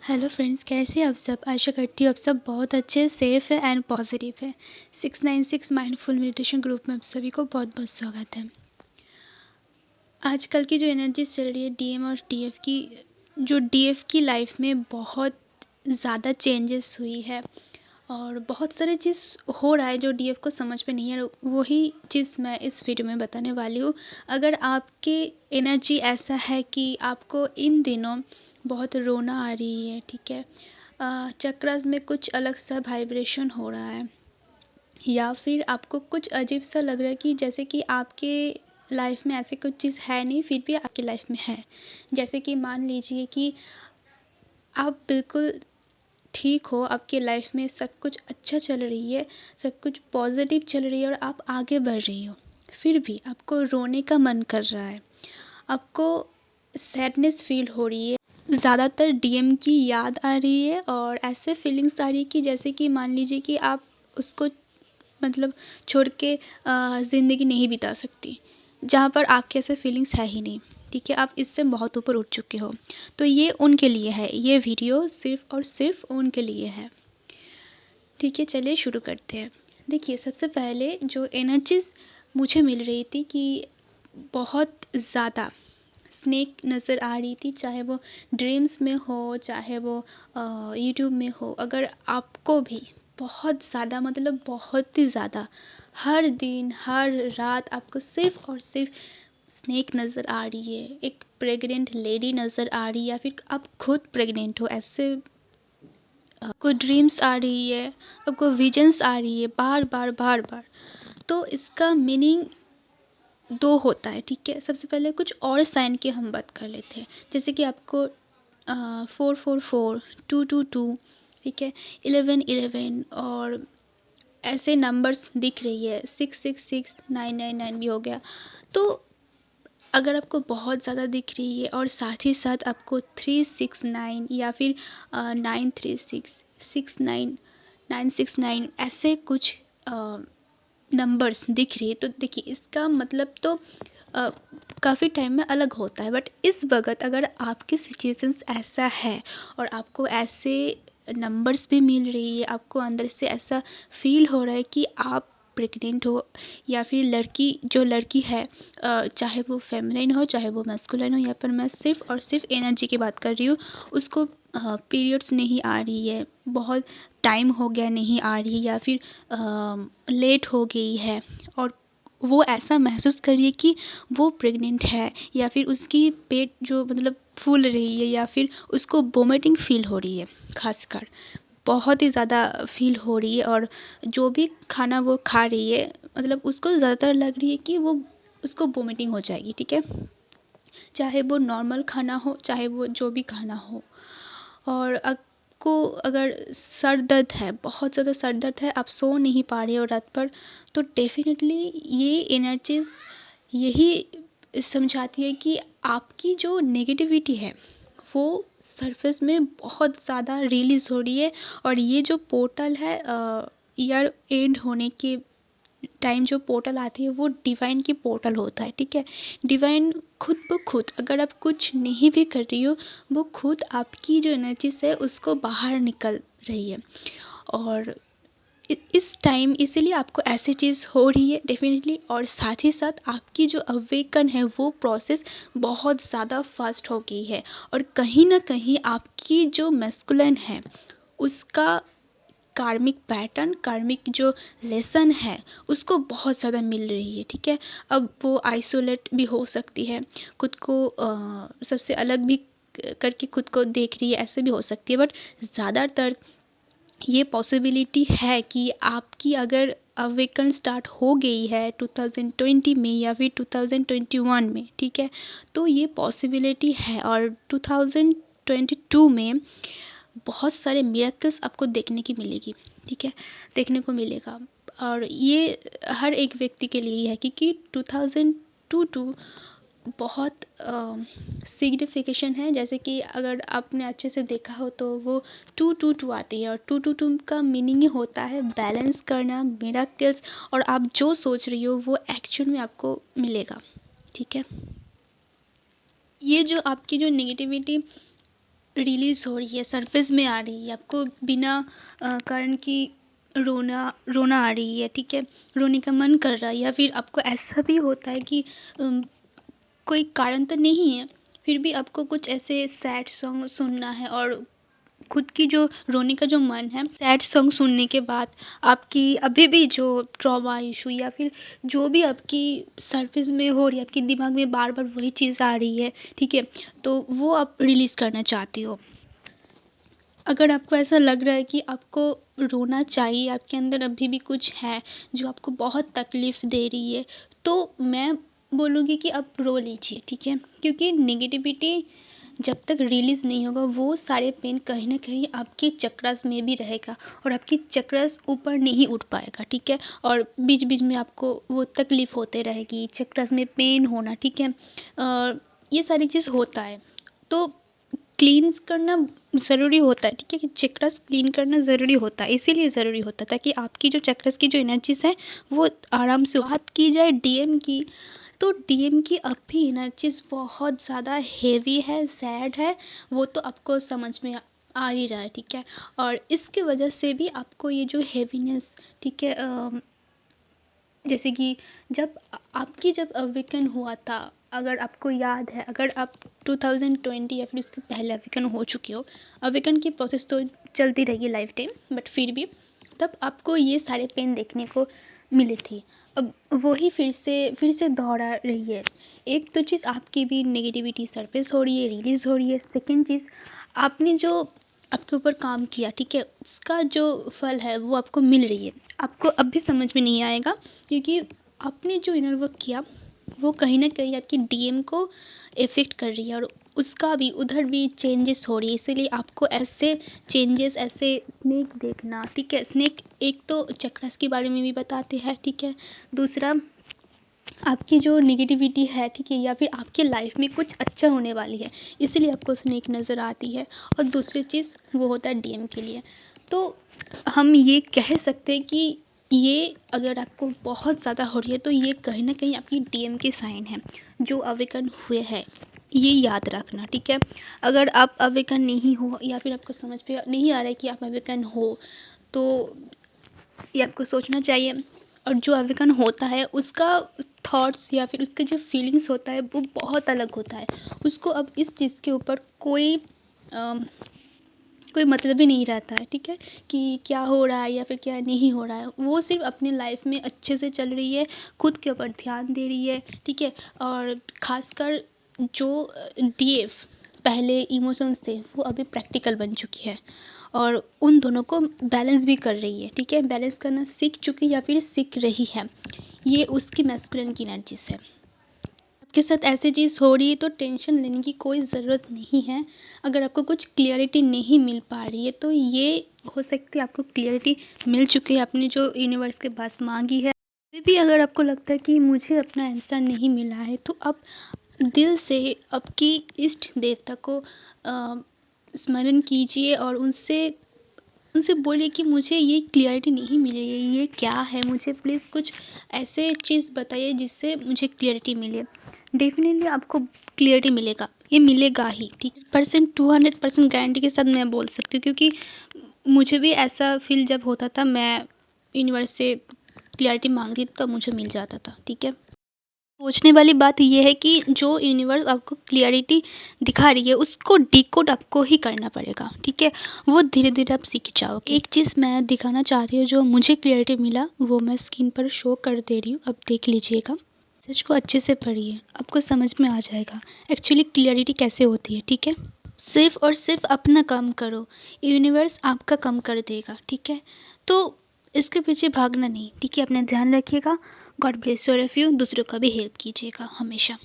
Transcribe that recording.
Hello friends, कैसे हैं आप सब। आशा करती हूँ आप सब बहुत अच्छे, सेफ़ है एंड पॉजिटिव है। 696 माइंडफुल मेडिटेशन ग्रुप में आप सभी को बहुत बहुत स्वागत है। आजकल की जो एनर्जीज चल रही है डीएम और डीएफ की, जो डीएफ की लाइफ में बहुत ज़्यादा चेंजेस हुई है और बहुत सारे चीज़ हो रहा है जो डीएफ को समझ में नहीं है। वही चीज़ मैं इस वीडियो में बताने वाली हूँ। अगर आपकी एनर्जी ऐसा है कि आपको इन दिनों बहुत रोना आ रही है, ठीक है, चक्रास में कुछ अलग सा वाइब्रेशन हो रहा है, या फिर आपको कुछ अजीब सा लग रहा है कि जैसे कि आपके लाइफ में ऐसे कुछ चीज़ है नहीं, फिर भी आपकी लाइफ में है। जैसे कि मान लीजिए कि आप बिल्कुल ठीक हो, आपकी लाइफ में सब कुछ अच्छा चल रही है, सब कुछ पॉजिटिव चल रही है और आप आगे बढ़ रही हो, फिर भी आपको रोने का मन कर रहा है, आपको सैडनेस फील हो रही है, ज़्यादातर डीएम की याद आ रही है और ऐसे फीलिंग्स आ रही है कि जैसे कि मान लीजिए कि आप उसको मतलब छोड़ के ज़िंदगी नहीं बिता सकती, जहाँ पर आपके ऐसे फीलिंग्स है ही नहीं। ठीक है, आप इससे बहुत ऊपर उठ चुके हो। तो ये उनके लिए है, ये वीडियो सिर्फ़ और सिर्फ उनके लिए है। ठीक है, चलिए शुरू करते हैं। देखिए, सबसे पहले जो एनर्जीज़ मुझे मिल रही थी कि बहुत ज़्यादा स्नेक नज़र आ रही थी, चाहे वो ड्रीम्स में हो, चाहे वो यूट्यूब में हो। अगर आपको भी बहुत ज़्यादा, मतलब बहुत ही ज़्यादा, हर दिन हर रात आपको सिर्फ़ और सिर्फ स्नेक नज़र आ रही है, एक प्रेग्नेंट लेडी नज़र आ रही है, या फिर आप खुद प्रेग्नेंट हो, ऐसे आपको ड्रीम्स आ रही है, आपको विजन्स आ रही है बार बार बार बार, तो इसका मीनिंग दो होता है। ठीक है, सबसे पहले कुछ और साइन की हम बात कर लेते हैं, जैसे कि आपको 444, 222, ठीक है, 1111 और ऐसे नंबर्स दिख रही है, 666, 999 भी हो गया। तो अगर आपको बहुत ज़्यादा दिख रही है और साथ ही साथ आपको 369 या फिर 936, 69, 969 ऐसे कुछ नंबर्स दिख रही है, तो देखिए इसका मतलब तो काफ़ी टाइम में अलग होता है। बट इस वक्त अगर आपकी सिचुएशंस ऐसा है और आपको ऐसे नंबर्स भी मिल रही है, आपको अंदर से ऐसा फील हो रहा है कि आप प्रेग्नेंट हो, या फिर लड़की, जो लड़की है, चाहे वो फेमिनिन हो चाहे वो मैस्कुलिन हो, या पर मैं सिर्फ और सिर्फ एनर्जी की बात कर रही हूँ, उसको पीरियड्स नहीं आ रही है, बहुत टाइम हो गया नहीं आ रही, या फिर लेट हो गई है, और वो ऐसा महसूस कर रही है कि वो प्रेग्नेंट है, या फिर उसकी पेट जो मतलब फूल रही है, या फिर उसको वोमिटिंग फील हो रही है, खासकर बहुत ही ज़्यादा फील हो रही है, और जो भी खाना वो खा रही है, मतलब उसको ज़्यादातर लग रही है कि वो उसको वोमिटिंग हो जाएगी। ठीक है, चाहे वो नॉर्मल खाना हो, चाहे वो जो भी खाना हो। और आपको अगर सर दर्द है, बहुत ज़्यादा सर दर्द है, आप सो नहीं पा रहे हो रात भर, तो डेफिनेटली ये एनर्जीज यही समझाती है कि आपकी जो नेगेटिविटी है वो सरफेस में बहुत ज़्यादा रिलीज़ हो रही है, और ये जो पोर्टल है, ईयर एंड होने के टाइम जो पोर्टल आती है वो डिवाइन की पोर्टल होता है। ठीक है, डिवाइन खुद ब खुद, अगर आप कुछ नहीं भी कर रही हो, वो खुद आपकी जो एनर्जी है उसको बाहर निकल रही है। और इस टाइम इसीलिए आपको ऐसी चीज़ हो रही है डेफिनेटली, और साथ ही साथ आपकी जो अवेकन है वो प्रोसेस बहुत ज़्यादा फास्ट हो गई है, और कहीं ना कहीं आपकी जो मैस्कुलिन है उसका कार्मिक पैटर्न, कार्मिक जो लेसन है उसको बहुत ज़्यादा मिल रही है। ठीक है, अब वो आइसोलेट भी हो सकती है, खुद को सबसे अलग भी करके खुद को देख रही है, ऐसे भी हो सकती है। बट ज़्यादातर ये पॉसिबिलिटी है कि आपकी अगर अवेकन स्टार्ट हो गई है 2020 में या फिर 2021 में, ठीक है, तो ये पॉसिबिलिटी है, और 2022 में बहुत सारे मिरेकल्स आपको देखने की मिलेगी। ठीक है, देखने को मिलेगा, और ये हर एक व्यक्ति के लिए ही है, क्योंकि 2022 बहुत सिग्निफिकेशन है। जैसे कि अगर आपने अच्छे से देखा हो तो वो 222 आती है, और 222 का मीनिंग ही होता है बैलेंस करना, मिरेकल्स, और आप जो सोच रही हो वो एक्चुअल में आपको मिलेगा। ठीक है, ये जो आपकी जो नेगेटिविटी रिलीज़ हो रही है, सरफेस में आ रही है, आपको बिना कारण की रोना रोना आ रही है, ठीक है? रोने का मन कर रहा है, या फिर आपको ऐसा भी होता है कि कोई कारण तो नहीं है, फिर भी आपको कुछ ऐसे सैड सॉन्ग सुनना है, और खुद की जो रोने का जो मन है, सैड सॉन्ग सुनने के बाद आपकी अभी भी जो ट्रॉमा इशू या फिर जो भी आपकी सरफेस में हो रही है, आपके दिमाग में बार बार वही चीज़ आ रही है, ठीक है? तो वो आप रिलीज़ करना चाहती हो। अगर आपको ऐसा लग रहा है कि आपको रोना चाहिए, आपके अंदर अभी भी कुछ है जो आपको बहुत तकलीफ़ दे रही है, तो मैं बोलूँगी कि आप रो लीजिए, ठीक है? क्योंकि नेगेटिविटी जब तक रिलीज़ नहीं होगा, वो सारे पेन कहीं न कहीं आपके चक्रास में भी रहेगा, और आपकी चक्रास ऊपर नहीं उठ पाएगा, ठीक है? और बीच-बीच में आपको वो तकलीफ़ होते रहेगी, चक्रास में पेन होना, ठीक है? ये सारी चीज़ होता है। तो क्लीन्स करना ज़रूरी होता है, ठीक है? कि चक्रस क्लीन करना ज़रूरी होता है, इसीलिए ज़रूरी होता है ताकि आपकी जो चक्रस की जो एनर्जीज़ हैं, वो आराम से बात की जाए डीएम की, तो डीएम की अब भी एनर्जीज़ बहुत ज़्यादा हेवी है, सैड है, वो तो आपको समझ में आ ही रहा है, ठीक है? और इसकी वजह से भी आपको ये जो हेवीनेस, ठीक है, जैसे कि जब अवेकन हुआ था, अगर आपको याद है, अगर आप 2020 या फिर उसके पहले अवेकन हो चुके हो, अवेकन की प्रोसेस तो चलती रहेगी लाइफ टाइम, बट फिर भी तब आपको ये सारे पेन देखने को मिली थी। अब वही फिर से दोहरा रही है। एक तो चीज़ आपकी भी नेगेटिविटी सरफेस हो रही है, रिलीज़ हो रही है। सेकेंड चीज़, आपने जो आपके ऊपर काम किया, ठीक है, उसका जो फल है वो आपको मिल रही है। आपको अब भी समझ में नहीं आएगा, क्योंकि आपने जो इनर वर्क किया वो कहीं ना कहीं आपकी डीएम को इफ़ेक्ट कर रही है, और उसका भी उधर भी चेंजेस हो रही है, इसीलिए आपको ऐसे चेंजेस, ऐसे स्नेक देखना, ठीक है? स्नेक एक तो चक्रस के बारे में भी बताते हैं, ठीक है? दूसरा, आपकी जो नेगेटिविटी है, ठीक है, या फिर आपके लाइफ में कुछ अच्छा होने वाली है, इसीलिए आपको स्नेक नज़र आती है। और दूसरी चीज़ वो होता है डीएम के लिए। तो हम ये कह सकते हैं कि ये अगर आपको बहुत ज़्यादा हो रही है, तो ये कहीं ना कहीं आपकी डीएम के साइन है जो अवेकन हुए हैं, ये याद रखना, ठीक है? अगर आप अवेकन नहीं हो, या फिर आपको समझ पे नहीं आ रहा है कि आप अवेकन हो, तो ये आपको सोचना चाहिए। और जो अवेकन होता है उसका थॉट्स या फिर उसके जो फीलिंग्स होता है वो बहुत अलग होता है। उसको अब इस चीज़ के ऊपर कोई मतलब ही नहीं रहता है, ठीक है? कि क्या हो रहा है या फिर क्या नहीं हो रहा है, वो सिर्फ अपनी लाइफ में अच्छे से चल रही है, खुद के ऊपर ध्यान दे रही है, ठीक है? और ख़ासकर जो डीएफ पहले इमोशंस थे, वो अभी प्रैक्टिकल बन चुकी है, और उन दोनों को बैलेंस भी कर रही है, ठीक है? बैलेंस करना सीख चुकी या फिर सीख रही है, ये उसकी मैस्कुलिन की एनर्जीज है। आपके साथ ऐसी चीज़ हो रही है तो टेंशन लेने की कोई ज़रूरत नहीं है। अगर आपको कुछ क्लियरिटी नहीं मिल पा रही है, तो ये हो सकती है आपको क्लियरिटी मिल चुकी है, आपने जो यूनिवर्स के पास मांगी है। फिर भी अगर आपको लगता है कि मुझे अपना आंसर नहीं मिला है, तो आप दिल से आपकी इष्ट देवता को स्मरण कीजिए, और उनसे उनसे बोलिए कि मुझे ये क्लियरिटी नहीं मिल रही है, ये क्या है, मुझे प्लीज़ कुछ ऐसे चीज़ बताइए जिससे मुझे क्लियरिटी मिले। डेफिनेटली आपको क्लियरिटी मिलेगा, ये मिलेगा ही, ठीक है? 200% गारंटी के साथ मैं बोल सकती हूँ, क्योंकि मुझे भी ऐसा फील जब होता था, मैं यूनिवर्स से क्लियरिटी मांगती थी तब मुझे मिल जाता था, ठीक है? सोचने वाली बात यह है कि जो यूनिवर्स आपको क्लियरिटी दिखा रही है उसको डिकोड आपको ही करना पड़ेगा, ठीक है? वो धीरे धीरे आप सीख जाओगे। एक चीज़ मैं दिखाना चाह रही हूँ, जो मुझे क्लियरिटी मिला वो मैं स्क्रीन पर शो कर दे रही हूँ, अब देख लीजिएगा। मैसेज को अच्छे से पढ़िए, आपको समझ में आ जाएगा एक्चुअली क्लियरिटी कैसे होती है, ठीक है? सिर्फ और सिर्फ अपना काम करो, यूनिवर्स आपका काम कर देगा, ठीक है? तो इसके पीछे भागना नहीं, ठीक है? अपना ध्यान रखिएगा। God bless you all of you. दूसरों का भी हेल्प कीजिएगा हमेशा।